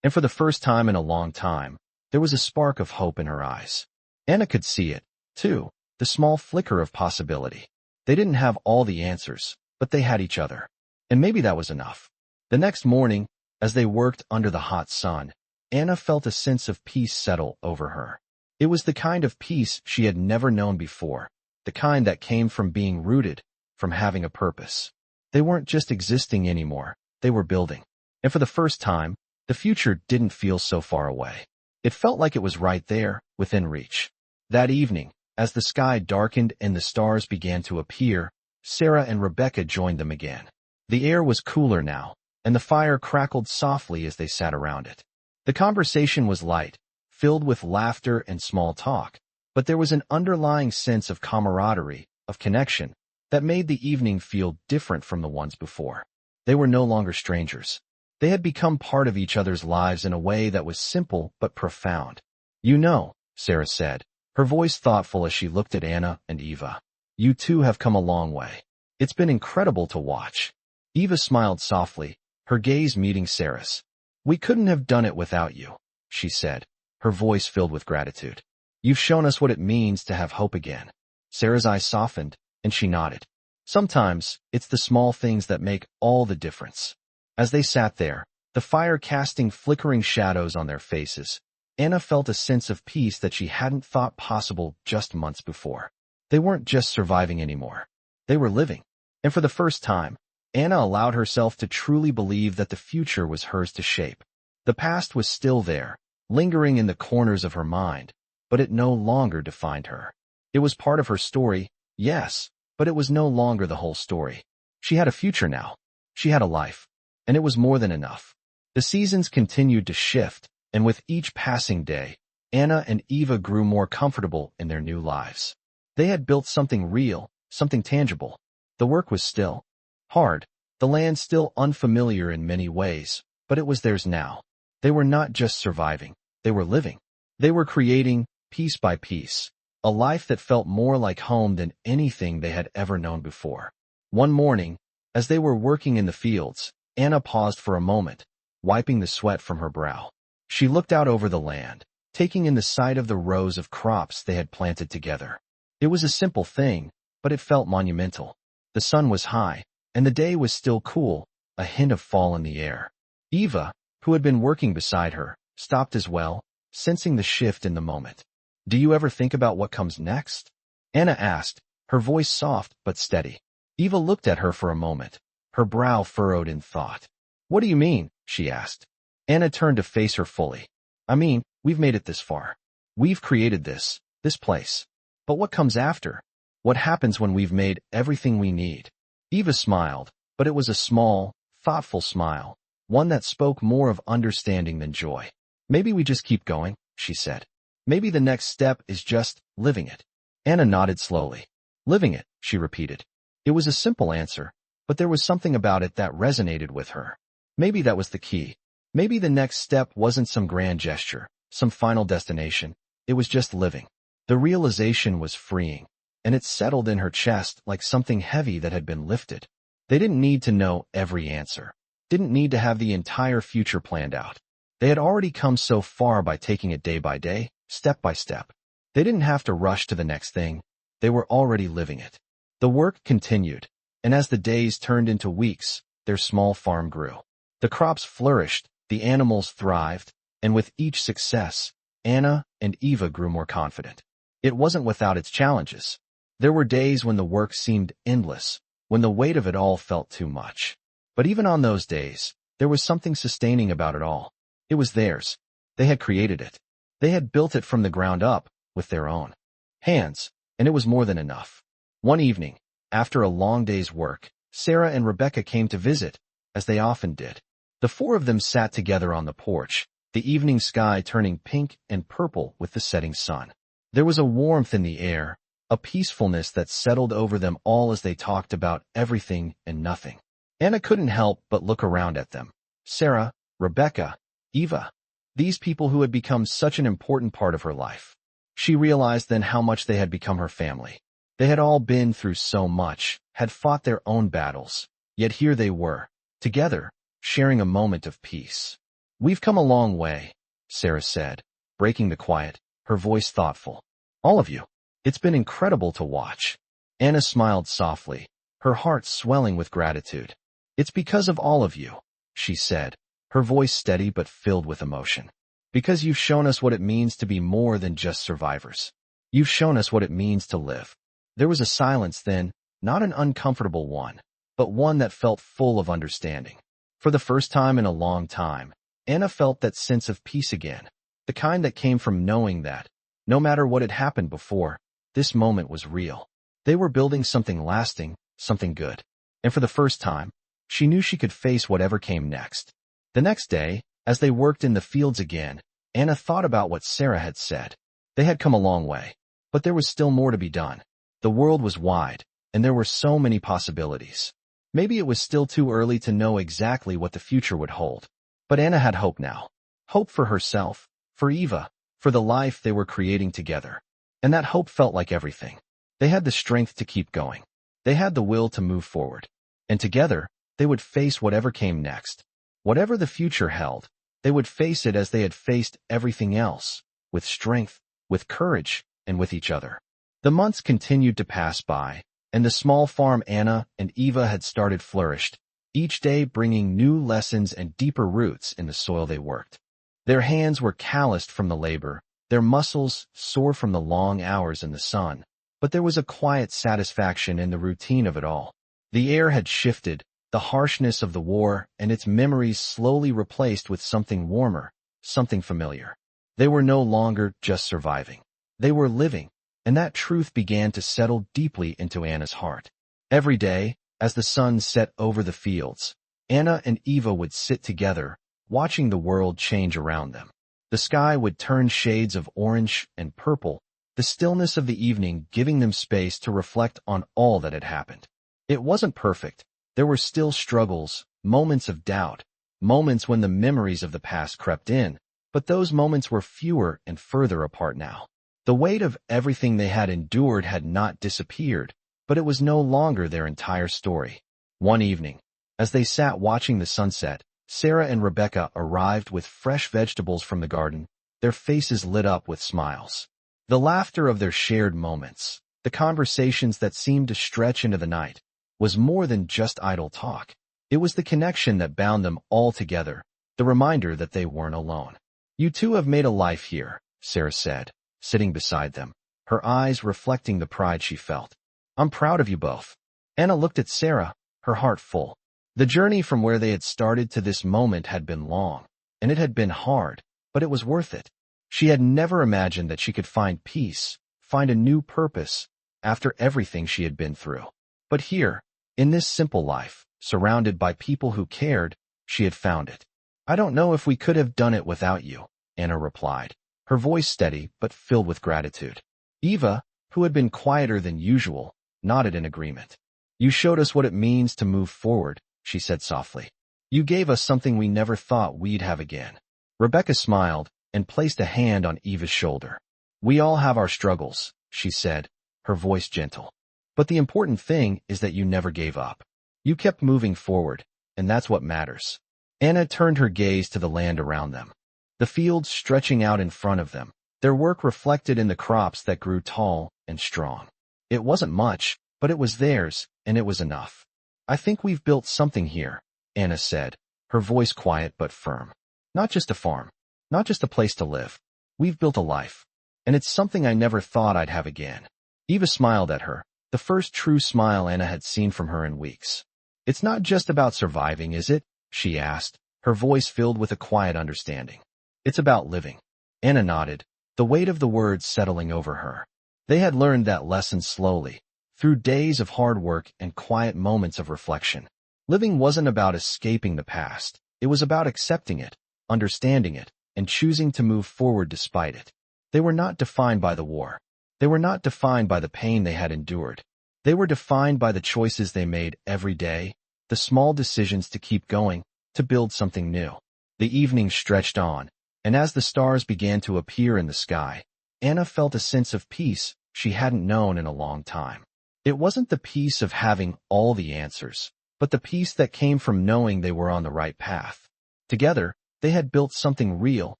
and for the first time in a long time, there was a spark of hope in her eyes. Anna could see it, too, the small flicker of possibility. They didn't have all the answers, but they had each other. And maybe that was enough. The next morning, as they worked under the hot sun, Anna felt a sense of peace settle over her. It was the kind of peace she had never known before, the kind that came from being rooted, from having a purpose. They weren't just existing anymore, they were building. And for the first time, the future didn't feel so far away. It felt like it was right there, within reach. That evening, as the sky darkened and the stars began to appear, Sarah and Rebecca joined them again. The air was cooler now, and the fire crackled softly as they sat around it. The conversation was light, filled with laughter and small talk, but there was an underlying sense of camaraderie, of connection, that made the evening feel different from the ones before. They were no longer strangers. They had become part of each other's lives in a way that was simple but profound. "You know," Sarah said, her voice thoughtful as she looked at Anna and Eva, "you two have come a long way. It's been incredible to watch." Eva smiled softly, her gaze meeting Sarah's. "We couldn't have done it without you," she said, her voice filled with gratitude. "You've shown us what it means to have hope again." Sarah's eyes softened, and she nodded. Sometimes, it's the small things that make all the difference. As they sat there, the fire casting flickering shadows on their faces, Anna felt a sense of peace that she hadn't thought possible just months before. They weren't just surviving anymore. They were living. And for the first time, Anna allowed herself to truly believe that the future was hers to shape. The past was still there, lingering in the corners of her mind, but it no longer defined her. It was part of her story, yes, but it was no longer the whole story. She had a future now. She had a life. And it was more than enough. The seasons continued to shift, and with each passing day, Anna and Eva grew more comfortable in their new lives. They had built something real, something tangible. The work was still hard, the land still unfamiliar in many ways, but it was theirs now. They were not just surviving, they were living. They were creating, piece by piece, a life that felt more like home than anything they had ever known before. One morning, as they were working in the fields, Anna paused for a moment, wiping the sweat from her brow. She looked out over the land, taking in the sight of the rows of crops they had planted together. It was a simple thing, but it felt monumental. The sun was high, and the day was still cool, a hint of fall in the air. Eva, who had been working beside her, stopped as well, sensing the shift in the moment. "Do you ever think about what comes next?" Anna asked, her voice soft but steady. Eva looked at her for a moment, her brow furrowed in thought. "What do you mean?" she asked. Anna turned to face her fully. "I mean, we've made it this far. We've created this place. But what comes after? What happens when we've made everything we need?" Eva smiled, but it was a small, thoughtful smile, one that spoke more of understanding than joy. "Maybe we just keep going," she said. "Maybe the next step is just living it." Anna nodded slowly. "Living it," she repeated. It was a simple answer, but there was something about it that resonated with her. Maybe that was the key. Maybe the next step wasn't some grand gesture, some final destination. It was just living. The realization was freeing, and it settled in her chest like something heavy that had been lifted. They didn't need to know every answer, didn't need to have the entire future planned out. They had already come so far by taking it day by day, step by step. They didn't have to rush to the next thing. They were already living it. The work continued, and as the days turned into weeks, their small farm grew. The crops flourished, the animals thrived, and with each success, Anna and Eva grew more confident. It wasn't without its challenges. There were days when the work seemed endless, when the weight of it all felt too much. But even on those days, there was something sustaining about it all. It was theirs. They had created it. They had built it from the ground up, with their own hands, and it was more than enough. One evening, after a long day's work, Sarah and Rebecca came to visit, as they often did. The four of them sat together on the porch, the evening sky turning pink and purple with the setting sun. There was a warmth in the air, a peacefulness that settled over them all as they talked about everything and nothing. Anna couldn't help but look around at them. Sarah, Rebecca, Eva. These people who had become such an important part of her life. She realized then how much they had become her family. They had all been through so much, had fought their own battles, yet here they were, together, sharing a moment of peace. "We've come a long way," Sarah said, breaking the quiet, her voice thoughtful. "All of you. It's been incredible to watch." Anna smiled softly, her heart swelling with gratitude. "It's because of all of you," she said, her voice steady but filled with emotion. "Because you've shown us what it means to be more than just survivors. You've shown us what it means to live." There was a silence then, not an uncomfortable one, but one that felt full of understanding. For the first time in a long time, Anna felt that sense of peace again, the kind that came from knowing that, no matter what had happened before, this moment was real. They were building something lasting, something good. And for the first time, she knew she could face whatever came next. The next day, as they worked in the fields again, Anna thought about what Sarah had said. They had come a long way, but there was still more to be done. The world was wide, and there were so many possibilities. Maybe it was still too early to know exactly what the future would hold. But Anna had hope now. Hope for herself, for Eva, for the life they were creating together. And that hope felt like everything. They had the strength to keep going. They had the will to move forward. And together, they would face whatever came next. Whatever the future held, they would face it as they had faced everything else, with strength, with courage, and with each other. The months continued to pass by, and the small farm Anna and Eva had started flourished, each day bringing new lessons and deeper roots in the soil they worked. Their hands were calloused from the labor, their muscles sore from the long hours in the sun, but there was a quiet satisfaction in the routine of it all. The air had shifted, the harshness of the war and its memories slowly replaced with something warmer, something familiar. They were no longer just surviving. They were living, and that truth began to settle deeply into Anna's heart. Every day, as the sun set over the fields, Anna and Eva would sit together, watching the world change around them. The sky would turn shades of orange and purple, the stillness of the evening giving them space to reflect on all that had happened. It wasn't perfect. There were still struggles, moments of doubt, moments when the memories of the past crept in, but those moments were fewer and further apart now. The weight of everything they had endured had not disappeared, but it was no longer their entire story. One evening, as they sat watching the sunset, Sarah and Rebecca arrived with fresh vegetables from the garden, their faces lit up with smiles. The laughter of their shared moments, the conversations that seemed to stretch into the night, was more than just idle talk. It was the connection that bound them all together, the reminder that they weren't alone. "You two have made a life here," Sarah said, sitting beside them, her eyes reflecting the pride she felt. "I'm proud of you both." Anna looked at Sarah, her heart full. The journey from where they had started to this moment had been long, and it had been hard, but it was worth it. She had never imagined that she could find peace, find a new purpose, after everything she had been through. But here, in this simple life, surrounded by people who cared, she had found it. "I don't know if we could have done it without you," Anna replied, her voice steady but filled with gratitude. Eva, who had been quieter than usual, nodded in agreement. "You showed us what it means to move forward," she said softly. "You gave us something we never thought we'd have again." Rebecca smiled and placed a hand on Eva's shoulder. "We all have our struggles," she said, her voice gentle. "But the important thing is that you never gave up. You kept moving forward, and that's what matters." Anna turned her gaze to the land around them. The fields stretching out in front of them, their work reflected in the crops that grew tall and strong. It wasn't much, but it was theirs, and it was enough. "I think we've built something here," Anna said, her voice quiet but firm. "Not just a farm, not just a place to live. We've built a life, and it's something I never thought I'd have again." Eva smiled at her, the first true smile Anna had seen from her in weeks. "It's not just about surviving, is it?" she asked, her voice filled with a quiet understanding. "It's about living." Anna nodded, the weight of the words settling over her. They had learned that lesson slowly, through days of hard work and quiet moments of reflection. Living wasn't about escaping the past. It was about accepting it, understanding it, and choosing to move forward despite it. They were not defined by the war. They were not defined by the pain they had endured. They were defined by the choices they made every day, the small decisions to keep going, to build something new. The evening stretched on, and as the stars began to appear in the sky, Anna felt a sense of peace she hadn't known in a long time. It wasn't the peace of having all the answers, but the peace that came from knowing they were on the right path. Together, they had built something real,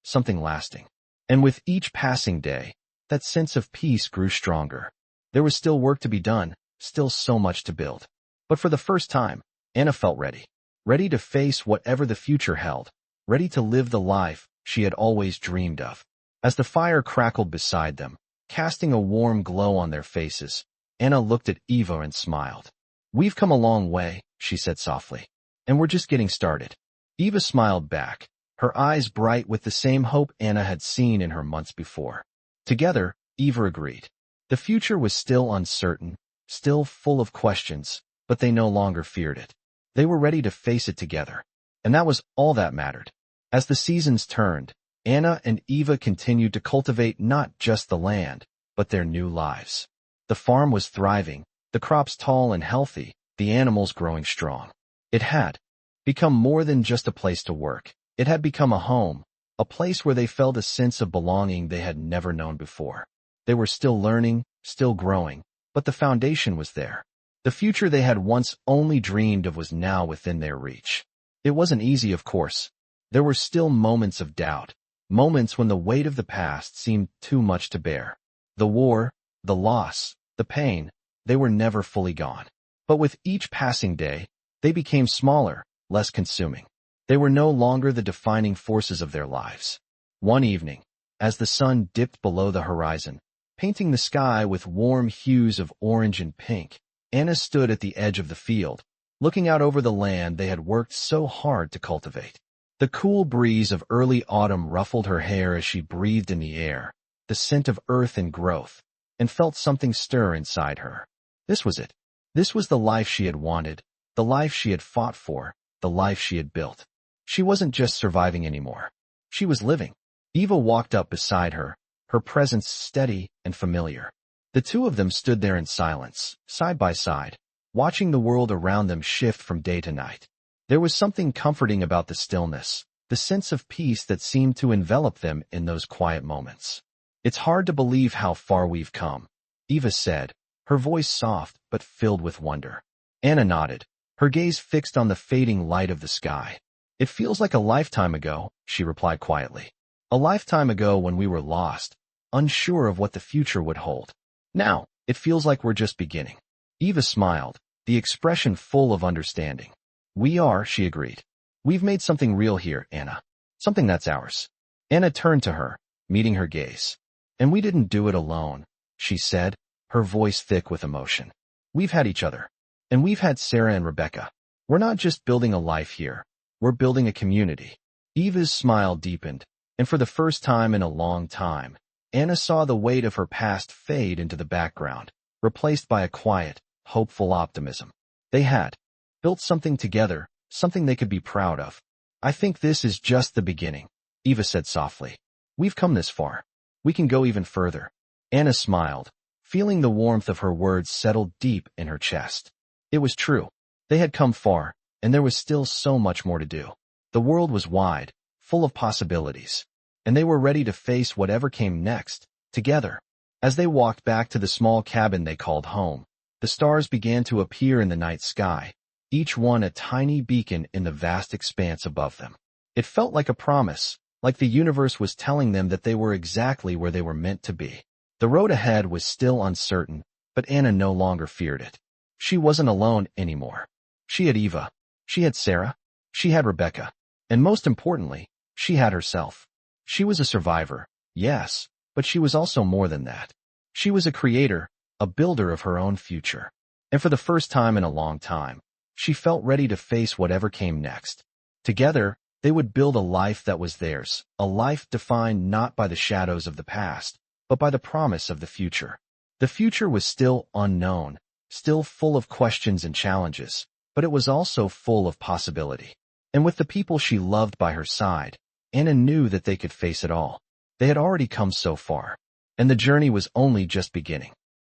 something lasting. And with each passing day, that sense of peace grew stronger. There was still work to be done, still so much to build. But for the first time, Anna felt ready. Ready to face whatever the future held. Ready to live the life she had always dreamed of. As the fire crackled beside them, casting a warm glow on their faces, Anna looked at Eva and smiled. "We've come a long way," she said softly. "And we're just getting started." Eva smiled back, her eyes bright with the same hope Anna had seen in her months before. Together, Eva agreed. The future was still uncertain, still full of questions, but they no longer feared it. They were ready to face it together. And that was all that mattered. As the seasons turned, Anna and Eva continued to cultivate not just the land, but their new lives. The farm was thriving, the crops tall and healthy, the animals growing strong. It had become more than just a place to work. It had become a home, a place where they felt a sense of belonging they had never known before. They were still learning, still growing, but the foundation was there. The future they had once only dreamed of was now within their reach. It wasn't easy, of course. There were still moments of doubt, moments when the weight of the past seemed too much to bear. The war, the loss, the pain, they were never fully gone. But with each passing day, they became smaller, less consuming. They were no longer the defining forces of their lives. One evening, as the sun dipped below the horizon, painting the sky with warm hues of orange and pink, Anna stood at the edge of the field, looking out over the land they had worked so hard to cultivate. The cool breeze of early autumn ruffled her hair as she breathed in the air, the scent of earth and growth, and felt something stir inside her. This was it. This was the life she had wanted, the life she had fought for, the life she had built. She wasn't just surviving anymore. She was living. Eva walked up beside her, her presence steady and familiar. The two of them stood there in silence, side by side, watching the world around them shift from day to night. There was something comforting about the stillness, the sense of peace that seemed to envelop them in those quiet moments. "It's hard to believe how far we've come," Eva said, her voice soft but filled with wonder. Anna nodded, her gaze fixed on the fading light of the sky. "It feels like a lifetime ago," she replied quietly. "A lifetime ago when we were lost, unsure of what the future would hold. Now, it feels like we're just beginning." Eva smiled, the expression full of understanding. "We are," she agreed. "We've made something real here, Anna. Something that's ours." Anna turned to her, meeting her gaze. "And we didn't do it alone," she said, her voice thick with emotion. "We've had each other. And we've had Sarah and Rebecca. We're not just building a life here. We're building a community." Eva's smile deepened, and for the first time in a long time, Anna saw the weight of her past fade into the background, replaced by a quiet, hopeful optimism. They had built something together, something they could be proud of. "I think this is just the beginning," Eva said softly. "We've come this far. We can go even further." Anna smiled, feeling the warmth of her words settle deep in her chest. It was true. They had come far, and there was still so much more to do. The world was wide, full of possibilities, and they were ready to face whatever came next, together. As they walked back to the small cabin they called home, the stars began to appear in the night sky, each one a tiny beacon in the vast expanse above them. It felt like a promise, like the universe was telling them that they were exactly where they were meant to be. The road ahead was still uncertain, but Anna no longer feared it. She wasn't alone anymore. She had Eva. She had Sarah. She had Rebecca. And most importantly, she had herself. She was a survivor, yes, but she was also more than that. She was a creator, a builder of her own future. And for the first time in a long time, she felt ready to face whatever came next. Together, they would build a life that was theirs, a life defined not by the shadows of the past, but by the promise of the future. The future was still unknown, still full of questions and challenges, but it was also full of possibility. And with the people she loved by her side, Anna knew that they could face it all. They had already come so far, and the journey was only just beginning.